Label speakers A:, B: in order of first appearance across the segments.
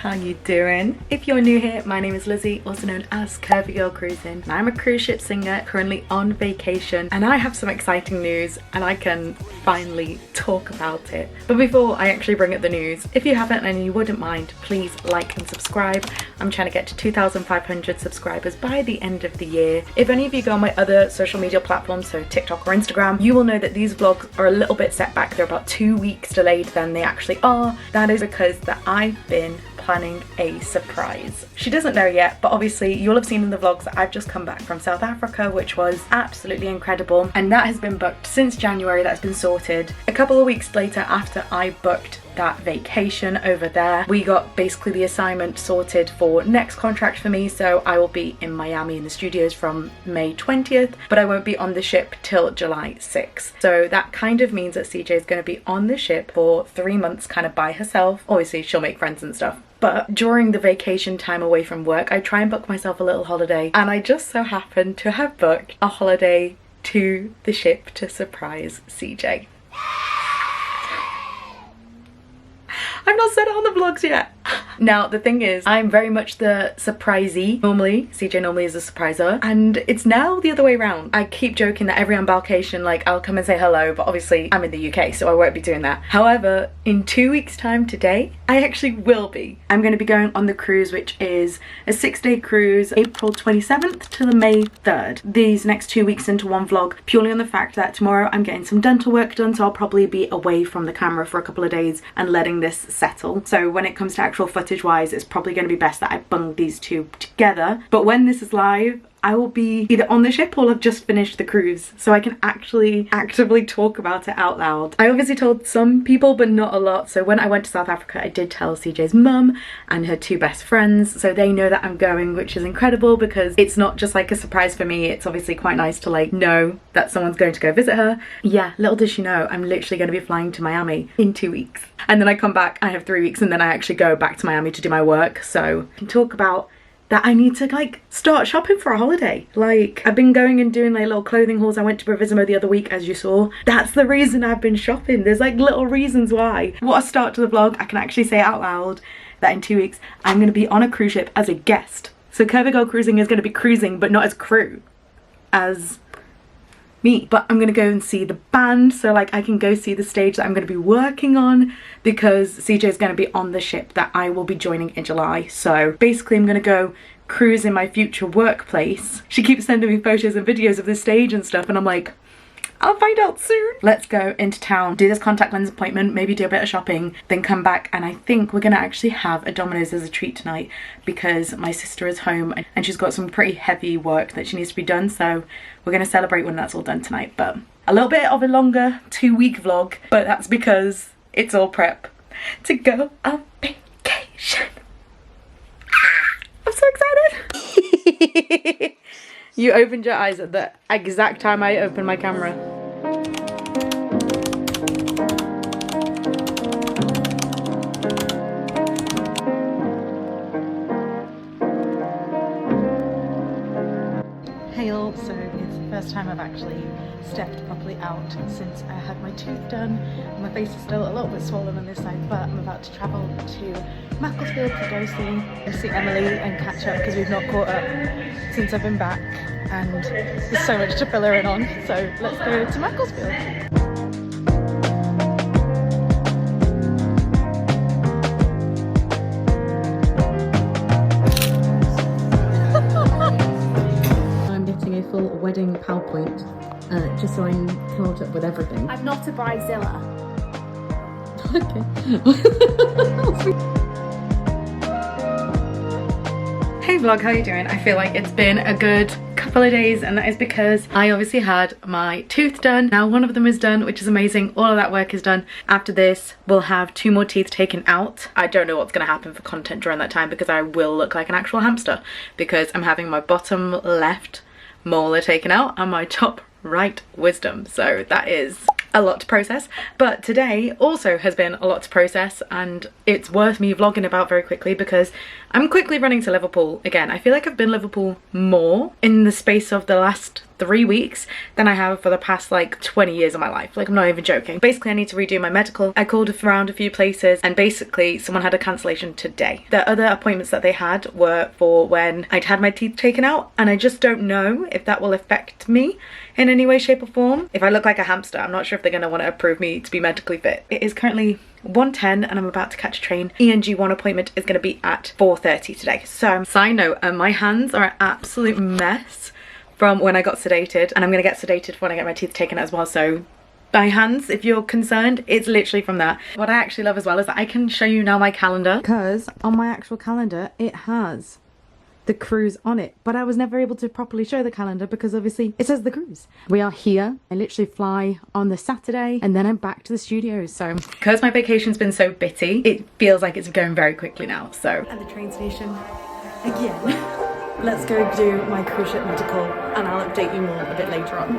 A: how you doing? If you're new here, my name is Lizzie, also known as Curvy Girl Cruising, and I'm a cruise ship singer currently on vacation, and I have some exciting news and I can finally talk about it. But before I actually bring up the news, if you haven't and you wouldn't mind, please like and subscribe. I'm trying to get to 2,500 subscribers by the end of the year. If any of you go on my other social media platforms, so TikTok or Instagram, you will know that these vlogs are a little bit set back. They're about 2 weeks delayed than they actually are. That is because that I've been planning a surprise. She doesn't know yet, but obviously you'll have seen in the vlogs that I've just come back from South Africa, which was absolutely incredible, and that has been booked since January. That's been sorted. A couple of weeks later, after I booked that vacation over there, we got basically the assignment sorted for next contract for me, so I will be in Miami in the studios from May 20th, but I won't be on the ship till July 6th. So that kind of means that CJ is going to be on the ship for 3 months kind of by herself. Obviously she'll make friends and stuff, but during the vacation time away from work, I try and book myself a little holiday, and I just so happen to have booked a holiday to the ship to surprise CJ. I've not said it on the vlogs yet. Now, the thing is, I'm very much the surprisee. Normally, CJ normally is a surpriser, and it's now the other way around. I keep joking that every embarkation, like, I'll come and say hello, but obviously I'm in the UK, so I won't be doing that. However, in 2 weeks' time today, I actually will be. I'm going to be going on the cruise, which is a 6-day cruise, April 27th to the May 3rd. These next 2 weeks into one vlog, purely on the fact that tomorrow I'm getting some dental work done, so I'll probably be away from the camera for a couple of days and letting this settle. So when it comes to actual footage wise, it's probably going to be best that I bung these two together. But when this is live, I will be either on the ship or have just finished the cruise, so I can actually actively talk about it out loud. I obviously told some people, but not a lot. So when I went to South Africa, I did tell CJ's mum and her 2 best friends, so they know that I'm going, which is incredible because it's not just like a surprise for me. It's obviously quite nice to like know that someone's going to go visit her. Yeah, little does she know, I'm literally going to be flying to Miami in 2 weeks. And then I come back, I have 3 weeks, and then I actually go back to Miami to do my work. So I can talk about that I need to like start shopping for a holiday. Like, I've been going and doing like little clothing hauls. I went to Bravissimo the other week, as you saw. That's the reason I've been shopping. There's like little reasons why. What a start to the vlog. I can actually say out loud that in 2 weeks I'm going to be on a cruise ship as a guest. So Curvy Girl Cruising is going to be cruising, but not as crew, as me. But I'm gonna go and see the band, so like I can go see the stage that I'm gonna be working on, because CJ is gonna be on the ship that I will be joining in July. So basically I'm gonna go cruise in my future workplace. She keeps sending me photos and videos of the stage and stuff, and I'm like, I'll find out soon. Let's go into town, do this contact lens appointment, maybe do a bit of shopping, then come back, and I think we're gonna actually have a Domino's as a treat tonight because my sister is home and she's got some pretty heavy work that she needs to be done, so we're gonna celebrate when that's all done tonight. But a little bit of a longer 2-week vlog, but that's because it's all prep to go on vacation. I'm so excited. You opened your eyes at the exact time I opened my camera. Hey all, so it's the first time I've actually stepped properly out since I had my tooth done. My face is still a little bit swollen on this side, but I'm about to travel to Macclesfield to go see Emily and catch up, because we've not caught up since I've been back, and there's so much to fill her in on, so let's go to Macclesfield. I'm getting a full wedding PowerPoint just so I'm caught up with everything.
B: I'm not a bridezilla.
A: Okay. Hey vlog, how you doing? I feel like it's been a good couple of days, and that is because I obviously had my tooth done. Now one of them is done, which is amazing. All of that work is done. After this, we'll have 2 more teeth taken out. I don't know what's going to happen for content during that time, because I will look like an actual hamster, because I'm having my bottom left molar taken out and my top right wisdom, so that is a lot to process. But today also has been a lot to process, and it's worth me vlogging about very quickly because I'm quickly running to Liverpool again. I feel like I've been Liverpool more in the space of the last 3 weeks than I have for the past like 20 years of my life. Like, I'm not even joking. Basically, I need to redo my medical. I called around a few places and basically someone had a cancellation today. The other appointments that they had were for when I'd had my teeth taken out, and I just don't know if that will affect me in any way, shape or form. If I look like a hamster, I'm not sure if they're going to want to approve me to be medically fit. It is currently 1:10 and I'm about to catch a train. ENG1 appointment is going to be at 4:30 today. So, side note, my hands are an absolute mess from when I got sedated, and I'm going to get sedated when I get my teeth taken as well. So my hands, if you're concerned, it's literally from that. What I actually love as well is that I can show you now my calendar, because on my actual calendar it has the cruise on it, but I was never able to properly show the calendar because obviously it says the cruise. We are here. I literally fly on the Saturday and then I'm back to the studios. So because my vacation's been so bitty, it feels like it's going very quickly now. So at the train station again. Let's go do my cruise ship medical and I'll update you more a bit later on.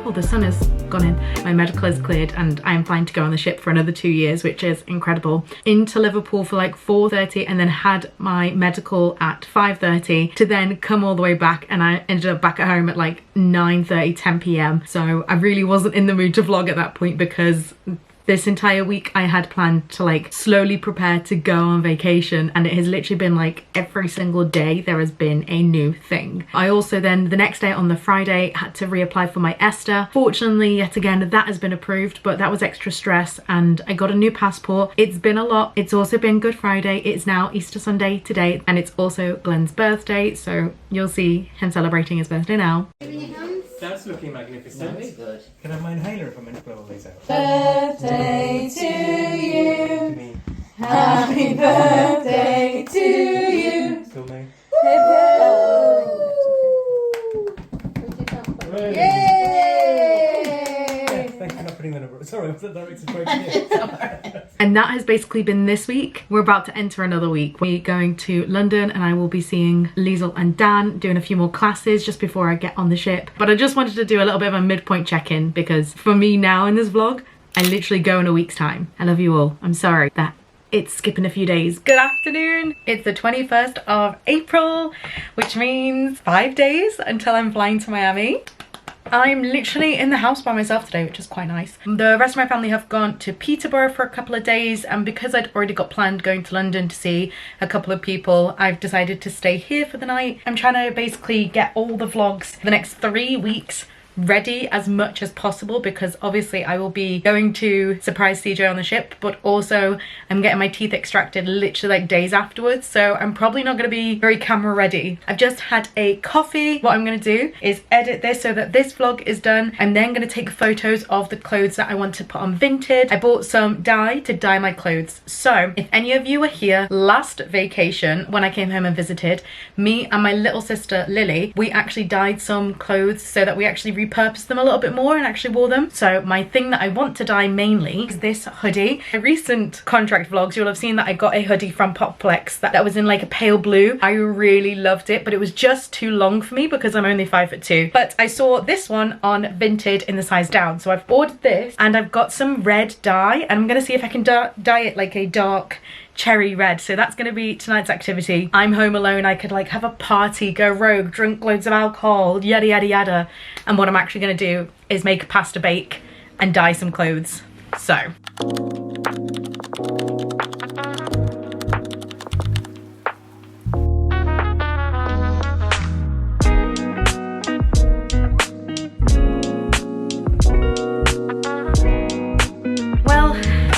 A: Oh, the sun has gone in. My medical is cleared and I'm fine to go on the ship for another 2 years, which is incredible. Into Liverpool for like 4:30 and then had my medical at 5:30 to then come all the way back, and I ended up back at home at like 9:30, 10 p.m. So I really wasn't in the mood to vlog at that point because this entire week I had planned to like slowly prepare to go on vacation, and it has literally been like every single day there has been a new thing. I also then the next day on the Friday had to reapply for my ESTA. Fortunately, yet again, that has been approved, but that was extra stress and I got a new passport. It's been a lot. It's also been Good Friday. It's now Easter Sunday today, and it's also Glenn's birthday, so you'll see him celebrating his birthday now.
B: That's looking magnificent. Very good. Can I have my inhaler if I'm going to blow all these out?
C: Birthday to you. Happy birthday to you.
B: Still me? Thank you for not putting that over. Sorry, I'm directed right here.
A: And that has basically been this week. We're about to enter another week. We're going to London and I will be seeing Lizzie and Dan, doing a few more classes just before I get on the ship. But I just wanted to do a little bit of a midpoint check-in because for me now in this vlog, I literally go in a week's time. I love you all. I'm sorry that it's skipping a few days. Good afternoon. It's the 21st of April, which means 5 days until I'm flying to Miami. I'm literally in the house by myself today, which is quite nice. The rest of my family have gone to Peterborough for a couple of days, and because I'd already got planned going to London to see a couple of people, I've decided to stay here for the night. I'm trying to basically get all the vlogs for the next 3 weeks ready as much as possible, because obviously I will be going to surprise CJ on the ship, but also I'm getting my teeth extracted literally like days afterwards, so I'm probably not going to be very camera ready. I've just had a coffee. What I'm going to do is edit this so that this vlog is done. I'm then going to take photos of the clothes that I want to put on Vinted. I bought some dye to dye my clothes, so if any of you were here last vacation when I came home and visited, me and my little sister Lily, we actually dyed some clothes so that we actually repurposed them a little bit more and actually wore them. So my thing that I want to dye mainly is this hoodie. In recent contract vlogs you'll have seen that I got a hoodie from Popplex that was in like a pale blue. I really loved it, but it was just too long for me because I'm only 5'2". But I saw this one on Vinted in the size down, so I've ordered this and I've got some red dye and I'm gonna see if I can dye it like a dark cherry red. So that's going to be tonight's activity. I'm home alone. I could like have a party, go rogue, drink loads of alcohol, yada yada yada. And what I'm actually going to do is make a pasta bake and dye some clothes. So well,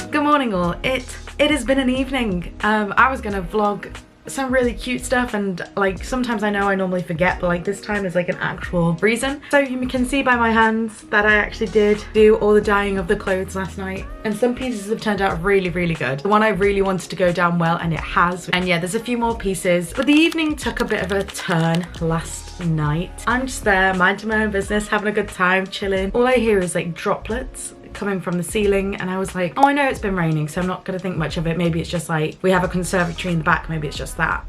A: good morning all. It has been an evening. I was gonna vlog some really cute stuff, and like sometimes I know I normally forget, but like this time is like an actual reason. So you can see by my hands that I actually did do all the dyeing of the clothes last night, and some pieces have turned out really good. The one I really wanted to go down well, and it has. And yeah, there's a few more pieces, but the evening took a bit of a turn last night. I'm just there minding my own business, having a good time, chilling. All I hear is like droplets coming from the ceiling, and I was like, oh, I know it's been raining, so I'm not gonna think much of it. Maybe it's just like we have a conservatory in the back, maybe it's just that.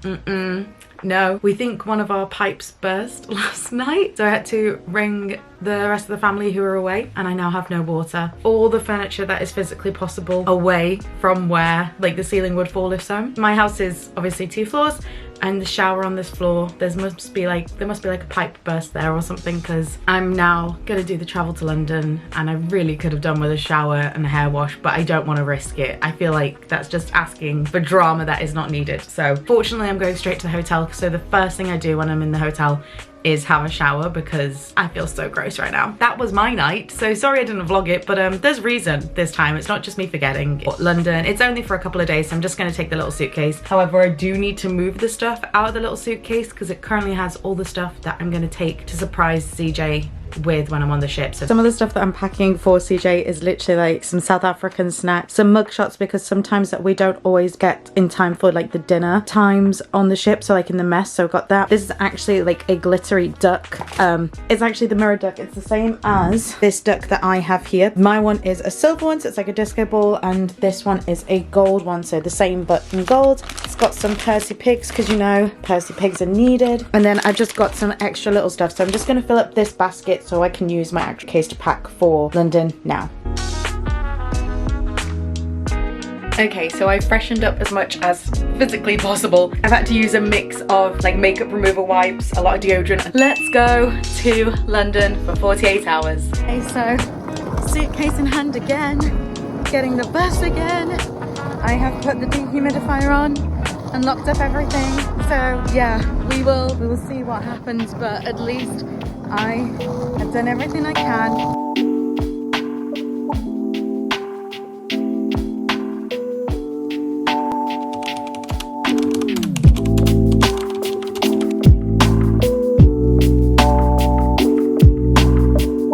A: No, we think one of our pipes burst last night, so I had to ring the rest of the family who were away, and I now have no water. All the furniture that is physically possible away from where like the ceiling would fall if so. My house is obviously 2 floors, and the shower on this floor, there must be like a pipe burst there or something, because I'm now gonna do the travel to London, and I really could have done with a shower and a hair wash, but I don't want to risk it. I feel like that's just asking for drama that is not needed. So fortunately I'm going straight to the hotel, so the first thing I do when I'm in the hotel is have a shower, because I feel so gross right now. That was my night, so sorry I didn't vlog it, but there's reason this time. It's not just me forgetting. London, it's only for a couple of days, so I'm just gonna take the little suitcase. However, I do need to move the stuff out of the little suitcase because it currently has all the stuff that I'm gonna take to surprise CJ with when I'm on the ship. So some of the stuff that I'm packing for CJ is literally like some South African snacks, some mug shots, because sometimes that we don't always get in time for like the dinner times on the ship, so like in the mess. So I've got that. This is actually like a glittery duck. It's actually the mirror duck. It's the same as this duck that I have here. My one is a silver one, so it's like a disco ball, and this one is a gold one, so the same but in gold. It's got some Percy pigs, because you know Percy pigs are needed, and then I've just got some extra little stuff, so I'm just going to fill up this basket so I can use my actual case to pack for London now. Okay, so I've freshened up as much as physically possible. I've had to use a mix of like makeup removal wipes, a lot of deodorant. Let's go to London for 48 hours. Okay, so suitcase in hand again, getting the bus again. I have put the dehumidifier on and locked up everything. So yeah, we will see what happens, but at least I have done everything I can.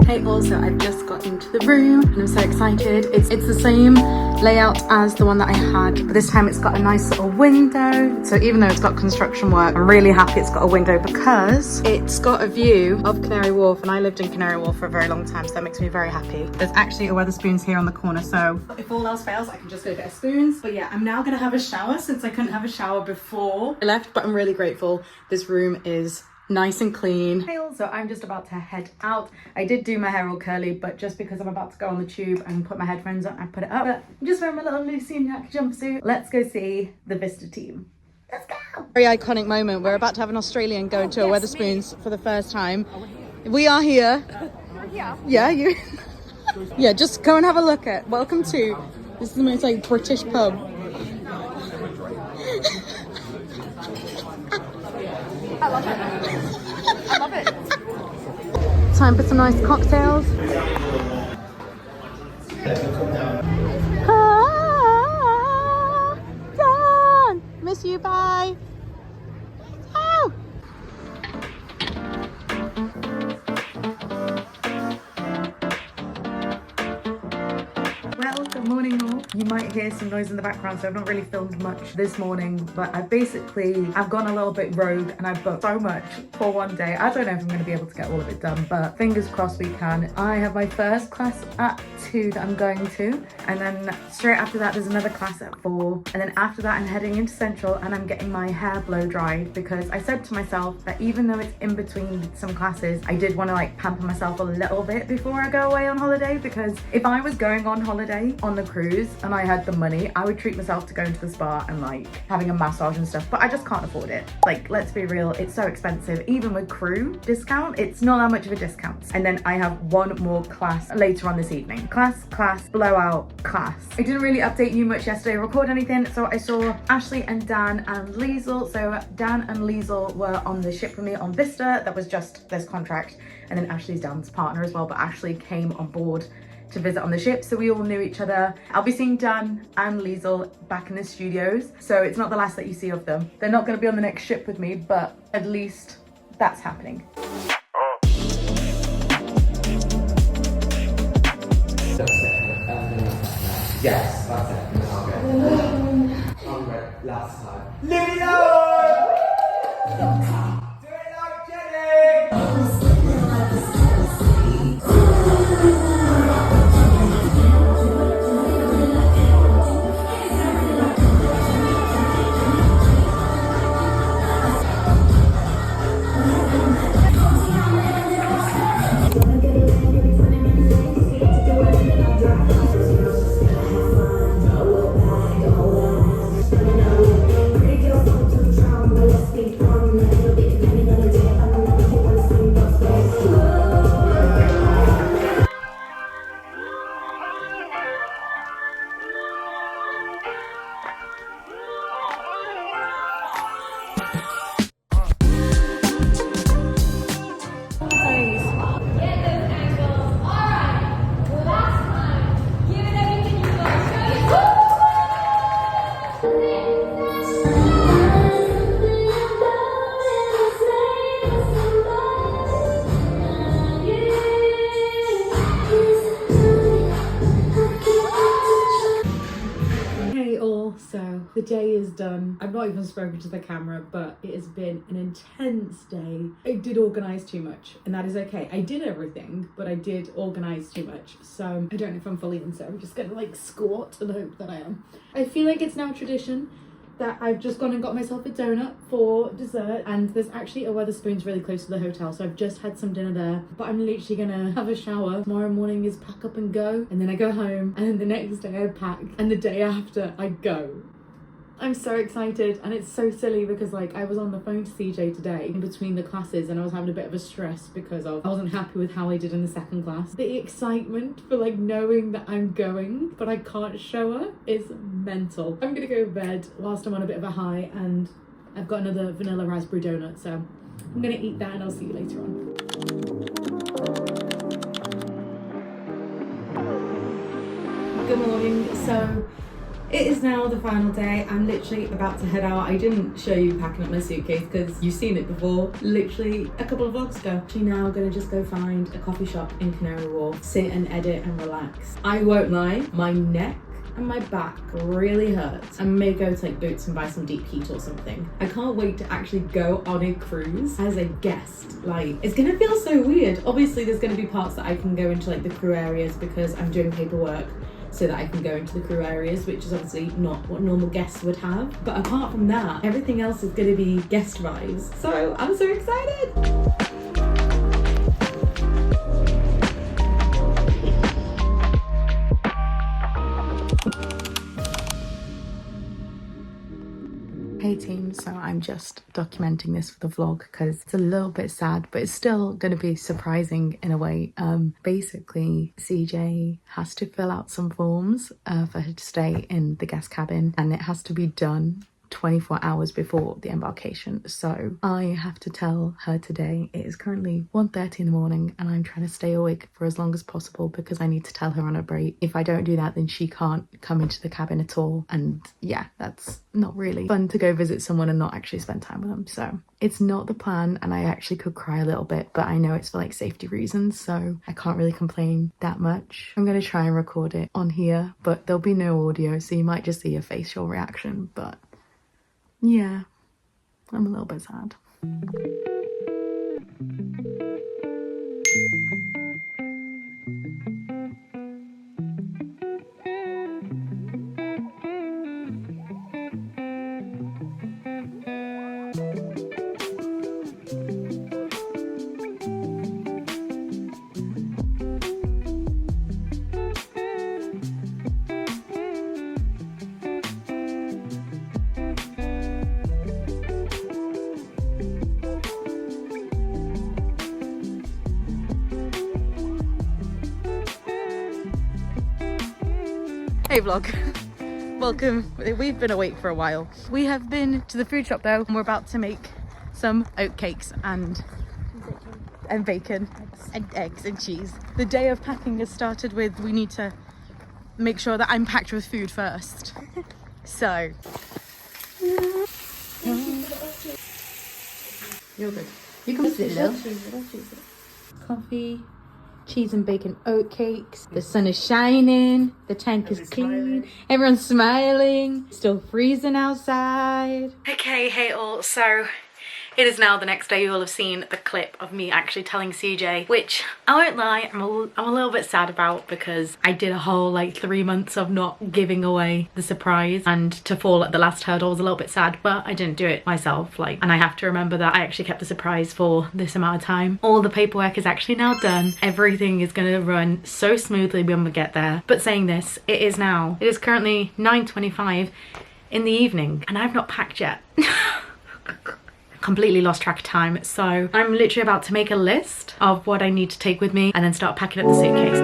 A: Hey, also I've just got into the room and I'm so excited. It's the same layout as the one that I had, but this time it's got a nice little window. So even though it's got construction work, I'm really happy it's got a window because it's got a view of Canary Wharf, and I lived in Canary Wharf for a very long time, so that makes me very happy. There's actually a Wetherspoons here on the corner, so if all else fails I can just go get a spoons. But yeah, I'm now gonna have a shower since I couldn't have a shower before I left, but I'm really grateful. This room is nice and clean. So I'm just about to head out. I did do my hair all curly, but just because I'm about to go on the tube and put my headphones on, I put it up. But I'm just wearing my little Lucy and Jack jumpsuit. Let's go see the Vista team. Let's go. Very iconic moment. We're about to have an Australian go to a Wetherspoons for the first time. We are here. Yeah, you. Yeah, just go and have a look at. Welcome to. This is the most like British pub.
C: I love it. I love it.
A: Time for some nice cocktails. Ah, Dan, miss you, bye. Oh. Well, good morning all. You might hear some noise in the background, so I've not really filmed much this morning, but I've gone a little bit rogue and I've booked so much for one day. I don't know if I'm going to be able to get all of it done, but fingers crossed we can. I have my first class at 2 that I'm going to, and then straight after that there's another class at 4, and then after that I'm heading into Central and I'm getting my hair blow dried, because I said to myself that even though it's in between some classes, I did want to like pamper myself a little bit before I go away on holiday, because if I was going on holiday on the cruise and I had the money, I would treat myself to going to the spa and like having a massage and stuff, but I just can't afford it. Like, let's be real, it's so expensive. Even with crew discount, it's not that much of a discount. And then I have one more class later on this evening. Class, blowout, class. I didn't really update you much yesterday, record anything, so I saw Ashley and Dan and Liesl. So Dan and Liesl were on the ship with me on Vista. That was just this contract, and then Ashley's Dan's partner as well, but Ashley came on board to visit on the ship, so we all knew each other. I'll be seeing Dan and Liesl back in the studios, so it's not the last that you see of them. They're not going to be on the next ship with me, but at least that's happening.
D: Yes, that's it. Last time. Lizzie! Do it like Jenny!
A: The day is done. I've not even spoken to the camera, but it has been an intense day. I did organise too much, and that is okay. I did everything, but I did organise too much. So I don't know if I'm fully in, so I'm just gonna like squat and hope that I am. I feel like it's now tradition that I've just gone and got myself a donut for dessert, and there's actually a Wetherspoons really close to the hotel, so I've just had some dinner there. But I'm literally gonna have a shower. Tomorrow morning is pack up and go, and then I go home, and then the next day I pack, and the day after I go. I'm so excited, and it's so silly because like I was on the phone to CJ today in between the classes, and I was having a bit of a stress because I wasn't happy with how I did in the second class. The excitement for like knowing that I'm going but I can't show her is mental. I'm gonna go to bed whilst I'm on a bit of a high, and I've got another vanilla raspberry donut, so I'm gonna eat that and I'll see you later on. Good morning. So it is now the final day. I'm literally about to head out. I didn't show you packing up my suitcase because you've seen it before, literally a couple of vlogs ago. Actually now I'm gonna just go find a coffee shop in Canary Wharf, sit and edit and relax. I won't lie, my neck and my back really hurts. I may go to like Boots and buy some deep heat or something. I can't wait to actually go on a cruise as a guest. Like, it's gonna feel so weird. Obviously there's gonna be parts that I can go into like the crew areas because I'm doing paperwork, so that I can go into the crew areas, which is obviously not what normal guests would have. But apart from that, everything else is gonna be guest vibes. So I'm so excited. Hey team, so I'm just documenting this for the vlog because it's a little bit sad, but it's still going to be surprising in a way. Basically, CJ has to fill out some forms for her to stay in the guest cabin, and it has to be done 24 hours before the embarkation. So I have to tell her today. It is currently 1:30 in the morning and I'm trying to stay awake for as long as possible because I need to tell her on a break. If I don't do that, then she can't come into the cabin at all, and yeah, that's not really fun to go visit someone and not actually spend time with them. So it's not the plan, and I actually could cry a little bit, but I know it's for like safety reasons, so I can't really complain that much. I'm gonna try and record it on here, but there'll be no audio, so you might just see a facial reaction. But yeah, I'm a little bit sad. Hey vlog, welcome. We've been awake for a while. We have been to the food shop though, and we're about to make some oat cakes and bacon and eggs and cheese. The day of packing has started with, we need to make sure that I'm packed with food first. So you're good. You can sit there. Coffee, cheese and bacon oat cakes. The sun is shining, the tank is clean, everyone's smiling, still freezing outside. Okay, hey all, so it is now the next day. You will have seen the clip of me actually telling CJ, which I won't lie, I'm a little bit sad about because I did a whole like 3 months of not giving away the surprise, and to fall at the last hurdle was a little bit sad, but I didn't do it myself, like, and I have to remember that I actually kept the surprise for this amount of time. All the paperwork is actually now done. Everything is gonna run so smoothly when we get there. But saying this, it is currently 9:25 in the evening and I've not packed yet. Completely lost track of time, so I'm literally about to make a list of what I need to take with me and then start packing up the suitcase.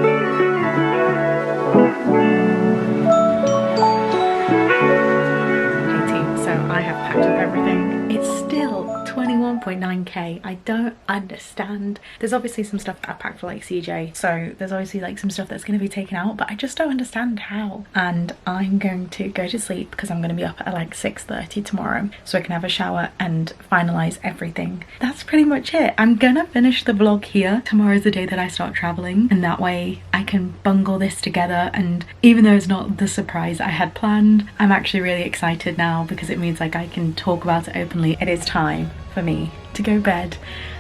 A: Hey team, so I have packed up everything. It's still 21 1.9k. I don't understand. There's obviously some stuff that I packed for like CJ, so there's obviously like some stuff that's going to be taken out, but I just don't understand how. And I'm going to go to sleep because I'm going to be up at like 6:30 tomorrow, so I can have a shower and finalize everything. That's pretty much it. I'm gonna finish the vlog here. Tomorrow's the day that I start traveling, and that way I can bungle this together. And even though it's not the surprise I had planned, I'm actually really excited now because it means like I can talk about it openly. It is time for me to go bed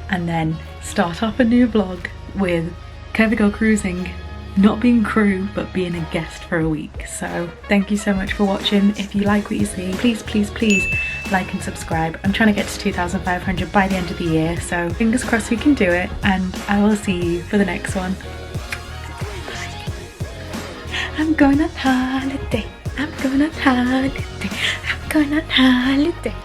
A: and then start off a new vlog with Curvy Girl Cruising, not being crew but being a guest for a week. So thank you so much for watching. If you like what you see, please like and subscribe. I'm trying to get to 2,500 by the end of the year, so fingers crossed we can do it, and I will see you for the next one. Bye. I'm going on holiday, I'm going on holiday, I'm going on holiday.